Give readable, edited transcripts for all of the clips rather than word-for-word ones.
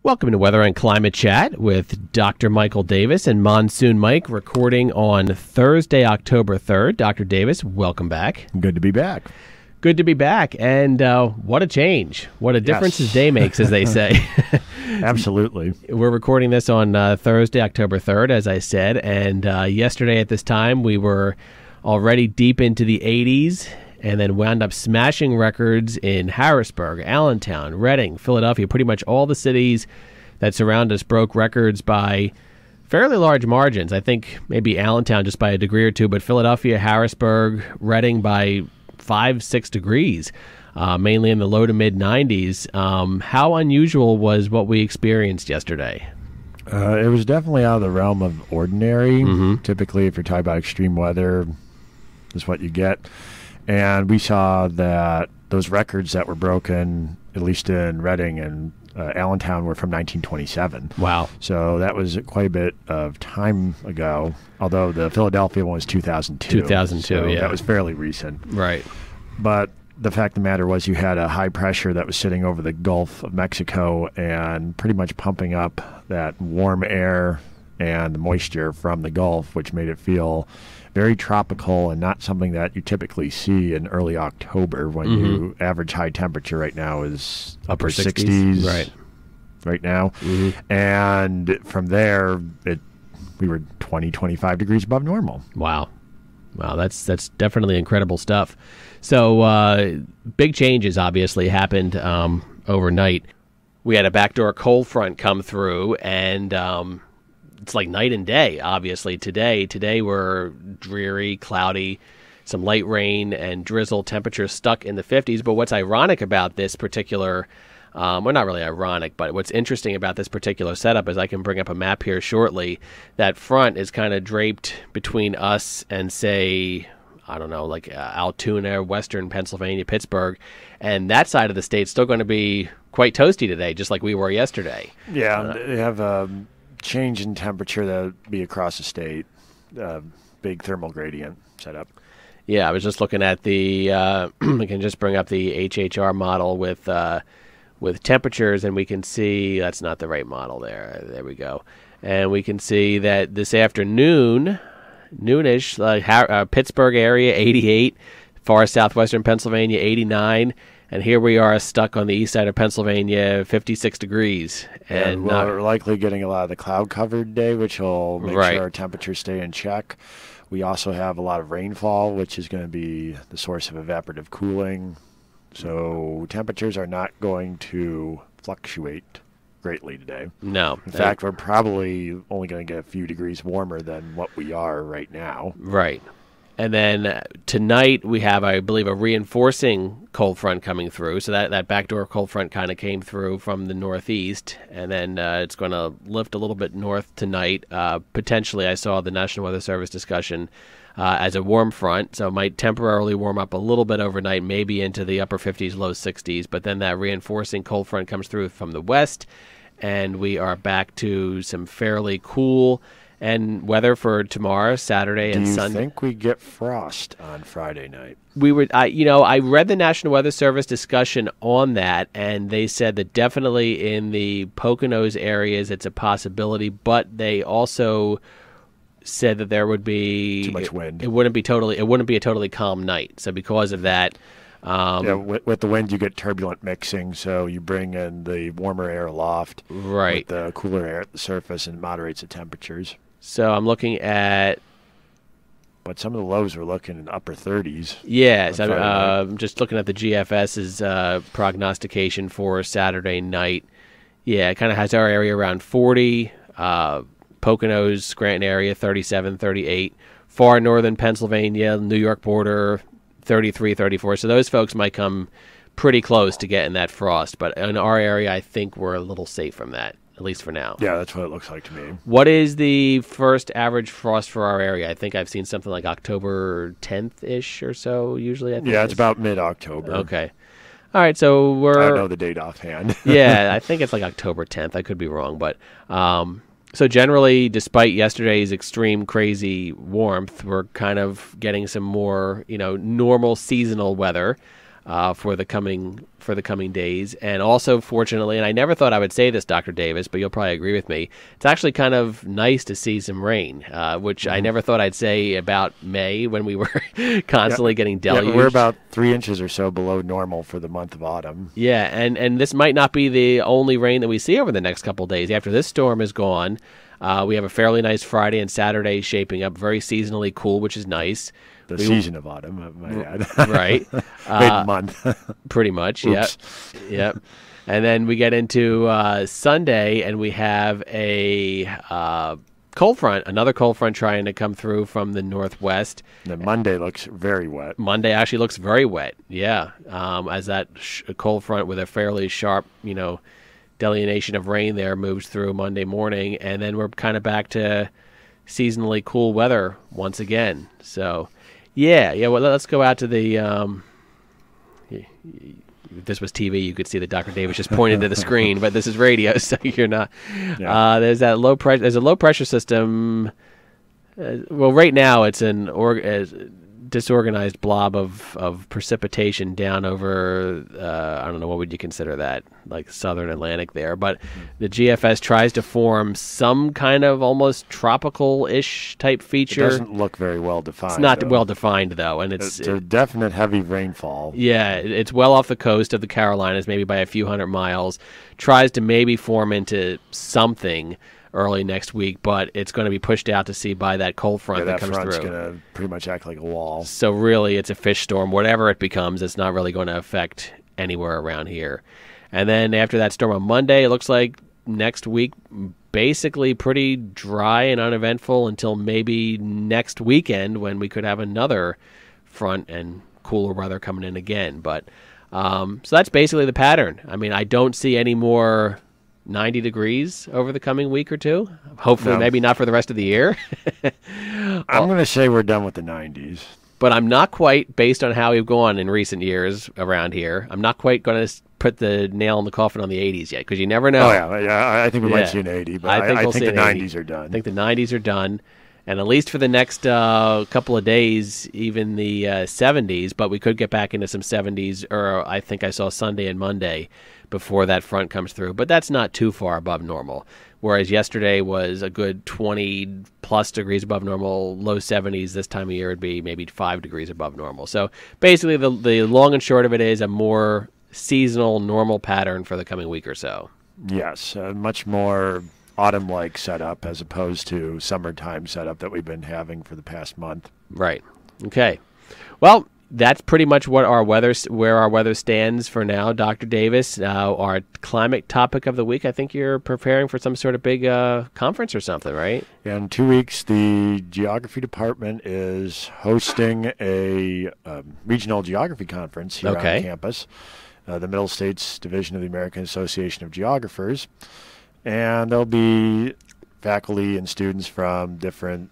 Welcome to Weather and Climate Chat with Dr. Michael Davis and Monsoon Mike, recording on Thursday, October 3rd. Dr. Davis, welcome back. Good to be back. Good to be back. And what a change. What a difference a day makes, as they say. Absolutely. We're recording this on Thursday, October 3rd, as I said. And yesterday at this time, we were already deep into the 80s. And then wound up smashing records in Harrisburg, Allentown, Reading, Philadelphia. Pretty much all the cities that surround us broke records by fairly large margins. I think maybe Allentown just by a degree or two, but Philadelphia, Harrisburg, Reading by 5-6 degrees, mainly in the low to mid 90s. How unusual was what we experienced yesterday? It was definitely out of the realm of ordinary. Mm-hmm. Typically, if you're talking about extreme weather, this is what you get. And we saw that those records that were broken, at least in Reading and Allentown, were from 1927. Wow. So that was quite a bit of time ago, although the Philadelphia one was 2002. 2002, so yeah. That was fairly recent. Right. But the fact of the matter was you had a high pressure that was sitting over the Gulf of Mexico and pretty much pumping up that warm air and the moisture from the Gulf, which made it feel very tropical and not something that you typically see in early October when you average high temperature right now is upper 60s right now. Mm-hmm. And from there, we were 20, 25 degrees above normal. Wow, that's definitely incredible stuff. So big changes obviously happened overnight. We had a backdoor cold front come through, and it's like night and day, obviously. Today we're dreary, cloudy, some light rain and drizzle, temperatures stuck in the 50s. But what's ironic about this particular, well, not really ironic, but what's interesting about this particular setup is I can bring up a map here shortly. That front is kind of draped between us and, say, I don't know, like Altoona, Western Pennsylvania, Pittsburgh. And that side of the state's still going to be quite toasty today, just like we were yesterday. Yeah, they have change in temperature that would be across the state, big thermal gradient setup. Yeah, I was just looking at the, we can just bring up the HHR model with temperatures, and we can see, that's not the right model there. There we go. And we can see that this afternoon, noonish, Pittsburgh area, 88, far southwestern Pennsylvania, 89. And here we are stuck on the east side of Pennsylvania, 56 degrees. And we're likely getting a lot of the cloud-covered day, which will make sure our temperatures stay in check. We also have a lot of rainfall, which is going to be the source of evaporative cooling. So temperatures are not going to fluctuate greatly today. No. In fact, we're probably only going to get a few degrees warmer than what we are right now. Right. And then tonight we have, I believe, a reinforcing cold front coming through. So that backdoor cold front kind of came through from the northeast, and then it's going to lift a little bit north tonight. Potentially, I saw the National Weather Service discussion as a warm front, so it might temporarily warm up a little bit overnight, maybe into the upper 50s, low 60s. But then that reinforcing cold front comes through from the west, and we are back to some fairly cool and weather for tomorrow, Saturday, and Sunday. Do you think we get frost on Friday night? I read the National Weather Service discussion on that, and they said that definitely in the Poconos areas it's a possibility, but they also said that there would be too much wind. It wouldn't be a totally calm night. So because of that, with the wind you get turbulent mixing, so you bring in the warmer air aloft, with the cooler air at the surface, and it moderates the temperatures. So I'm looking at, but some of the lows are looking in the upper 30s. Yeah, so I'm just looking at the GFS's prognostication for Saturday night. Yeah, it kind of has our area around 40, Poconos, Scranton area, 37, 38, far northern Pennsylvania, New York border, 33, 34. So those folks might come pretty close to getting that frost. But in our area, I think we're a little safe from that, at least for now. Yeah, that's what it looks like to me. What is the first average frost for our area? I think I've seen something like October 10th-ish or so, usually. I think it's about mid-October. Okay. All right, so I don't know the date offhand. Yeah, I think it's like October 10th. I could be wrong. But so generally, despite yesterday's extreme crazy warmth, we're kind of getting some more, normal seasonal weather. for the coming days. And also, fortunately, and I never thought I would say this, Dr. Davis, but you'll probably agree with me, it's actually kind of nice to see some rain, which I never thought I'd say about May when we were constantly getting deluged. Yeah, we're about 3 inches or so below normal for the month of autumn. Yeah, and this might not be the only rain that we see over the next couple of days. After this storm is gone, we have a fairly nice Friday and Saturday shaping up, very seasonally cool, which is nice. The season of autumn, I might add. Right. Mid-month. Pretty much, yep. Yep. And then we get into Sunday, and we have a cold front, another cold front trying to come through from the northwest. And then Monday looks very wet. Monday actually looks very wet, yeah, as that cold front with a fairly sharp, delineation of rain there moves through Monday morning, and then we're kind of back to seasonally cool weather once again. So, yeah. Well, let's go out to the. If this was TV, you could see that Dr. Davis just pointed to the screen, but this is radio, so you're not. Yeah. There's that low pressure. There's a low pressure system. Well, right now it's an disorganized blob of precipitation down over, I don't know, what would you consider that, like southern Atlantic there. But the GFS tries to form some kind of almost tropical-ish type feature. It doesn't look very well defined. It's not well defined, though. And it's a definite heavy rainfall. Yeah, it's well off the coast of the Carolinas, maybe by a few hundred miles. Tries to maybe form into something early next week, but it's going to be pushed out to sea by that cold front that comes through. That front's going to pretty much act like a wall. So really, it's a fish storm. Whatever it becomes, it's not really going to affect anywhere around here. And then after that storm on Monday, it looks like next week basically pretty dry and uneventful until maybe next weekend when we could have another front and cooler weather coming in again. But so that's basically the pattern. I mean, I don't see any more 90 degrees over the coming week or two. Hopefully, maybe not for the rest of the year. I'm going to say we're done with the 90s. But I'm not quite, based on how we've gone in recent years around here, I'm not quite going to put the nail in the coffin on the 80s yet, because you never know. Oh, yeah. I think we might see an 80, but I think the 90s are done. I think the 90s are done. And at least for the next couple of days, even the 70s, but we could get back into some 70s, or I think I saw Sunday and Monday before that front comes through. But that's not too far above normal. Whereas yesterday was a good 20-plus degrees above normal, low 70s. This time of year would be maybe 5 degrees above normal. So basically the long and short of it is a more seasonal, normal pattern for the coming week or so. Yes, much more autumn-like setup as opposed to summertime setup that we've been having for the past month. Right. Okay. Well, that's pretty much what where our weather stands for now, Dr. Davis. Our climate topic of the week, I think you're preparing for some sort of big conference or something, right? Yeah, in 2 weeks, the geography department is hosting a regional geography conference here on campus, the Middle States Division of the American Association of Geographers. And there'll be faculty and students from different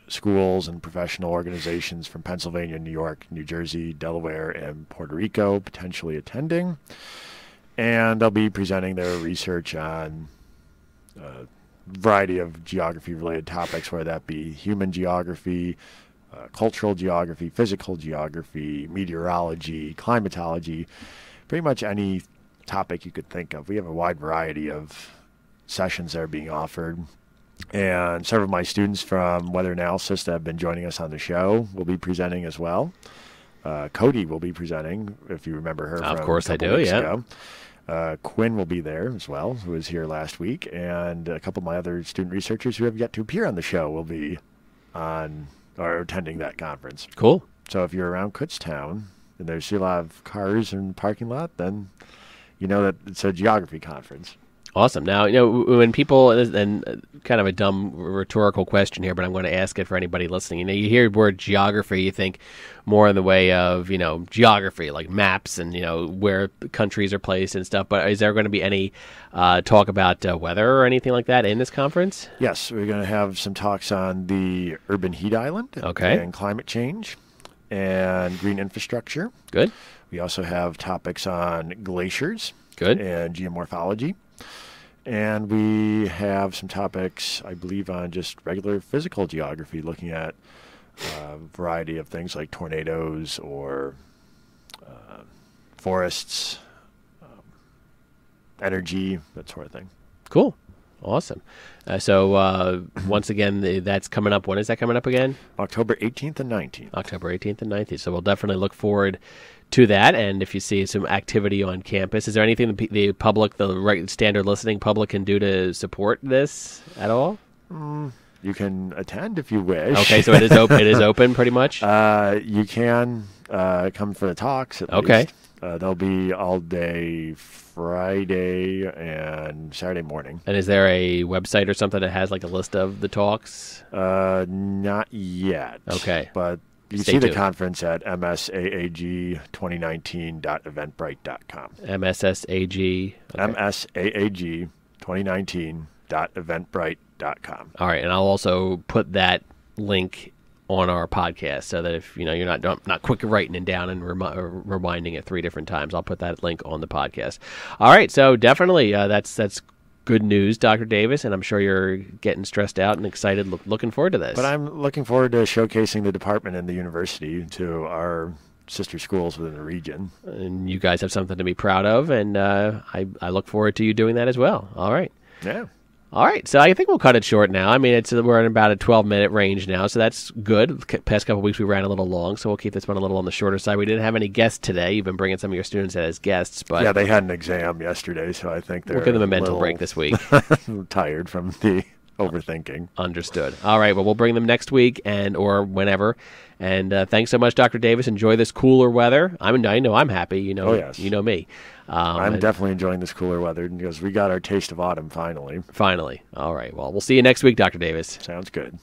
schools and professional organizations from Pennsylvania, New York, New Jersey, Delaware, and Puerto Rico potentially attending. And they'll be presenting their research on a variety of geography-related topics, whether that be human geography, cultural geography, physical geography, meteorology, climatology, pretty much any topic you could think of. We have a wide variety of sessions that are being offered. And several of my students from weather analysis that have been joining us on the show will be presenting as well. Cody will be presenting, if you remember her. Of course I do, yeah. Quinn will be there as well, who was here last week. And a couple of my other student researchers who have yet to appear on the show will be on or attending that conference. Cool. So if you're around Kutztown and there's a lot of cars in the parking lot, then you know that it's a geography conference. Awesome. Now, when people, and kind of a dumb rhetorical question here, but I'm going to ask it for anybody listening. You hear the word geography, you think more in the way of, geography, like maps and, where countries are placed and stuff. But is there going to be any talk about weather or anything like that in this conference? Yes, we're going to have some talks on the urban heat island and climate change and green infrastructure. Good. We also have topics on glaciers. Good. And geomorphology. And we have some topics, I believe, on just regular physical geography, looking at a variety of things like tornadoes or forests, energy, that sort of thing. Cool. Awesome. Once again, that's coming up. When is that coming up again? October 18th and 19th. October 18th and 19th. So we'll definitely look forward to that. And if you see some activity on campus, is there anything the public, the standard listening public, can do to support this at all? You can attend if you wish. Okay, so it is open. It is open, pretty much. You can come for the talks. At least. They'll be all day Friday and Saturday morning. And is there a website or something that has like a list of the talks? Not yet. Okay, but you can Stay see the tuned. conference at msaag2019.eventbrite.com. MSSAG. Okay. msaag2019.eventbrite.com. All right, and I'll also put that link on our podcast so that if you're not quick writing it down and rewinding it 3 different times, I'll put that link on the podcast. All right, so definitely that's good news, Dr. Davis, and I'm sure you're getting stressed out and excited, looking forward to this. But I'm looking forward to showcasing the department and the university to our sister schools within the region. And you guys have something to be proud of, and I look forward to you doing that as well. All right. Yeah. All right, so I think we'll cut it short now. I mean, we're in about a 12-minute range now, so that's good. Past couple of weeks we ran a little long, so we'll keep this one a little on the shorter side. We didn't have any guests today. You've been bringing some of your students as guests, but yeah, they had an exam yesterday, so I think they're we'll give them a mental break this week. tired from the overthinking. Understood. All right, well, we'll bring them next week or whenever. And thanks so much, Dr. Davis. Enjoy this cooler weather. I know I'm happy. Oh, yes. You know me. I'm definitely enjoying this cooler weather because we got our taste of autumn finally. Finally. All right. Well, we'll see you next week, Dr. Davis. Sounds good.